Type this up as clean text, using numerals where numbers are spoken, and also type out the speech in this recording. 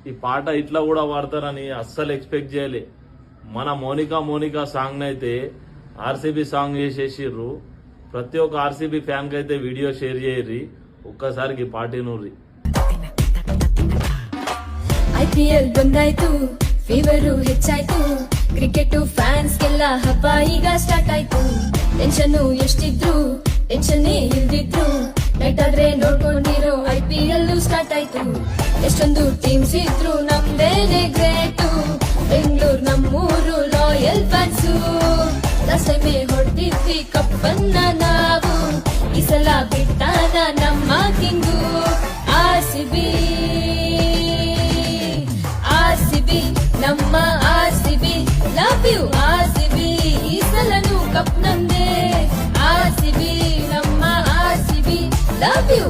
ఈ పాట ఇట్లా కూడా వాడతారని అస్సలు ఎక్స్పెక్ట్ చేయలే. మన మోనికా సాంగ్ అయితే ఆర్సీబీ సాంగ్ చేసేసిర్రు. ప్రతి ఒక్క ఆర్సీబీ ఫ్యాన్ కి అయితే వీడియో షేర్ చేయర్రి, ఒక్కసారికి ಪಾರ್ಟಿ ನೋಡ್ರಿ. IPL ಬಂದಾಯ್ತು, ಫೀವರು ಹೆಚ್ಚಾಯ್ತು, ಕ್ರಿಕೆಟ್ ಫ್ಯಾನ್ಸ್ ಗೆಲ್ಲ ಹಬ್ಬ ಈಗ ಸ್ಟಾರ್ಟ್ ಆಯ್ತು. ಟೆನ್ಷನ್ ಎಷ್ಟಿದ್ರು ಟೆನ್ಷನ್ ಇಲ್ದಿದ್ರು ನೈಟ್ ಆದ್ರೆ ನೋಡ್ಕೊಂಡಿರೋ IPL ಸ್ಟಾರ್ಟ್ ಆಯ್ತು. ಎಷ್ಟೊಂದು ಟೀಮ್ಸ್ ಇದ್ರು ನಮ್ದೇನೆ ಗ್ರೇಟು, ಬೆಂಗಳೂರು ನಮ್ಮೂರು ಲಾಯಲ್ ಫ್ಯಾನ್ಸು. ಲಾಸ್ಟ್ ಟೈಮೇ ಹೊಡೆದಿದ್ವಿ ಕಪ್ಪನ್ನ ನಾವು, ಈ ಸಲ ಬಿಟ್ಟಾನ ನಮ್ಮ ಕಿಂಗು. RCB ನಮ್ಮ RCB, ಲವ್ ಯು RCB, ಈ ಸಲನು ಕಪ್ ನಮ್ದೆ. RCB ನಮ್ಮ RCB, ಲವ್ ಯು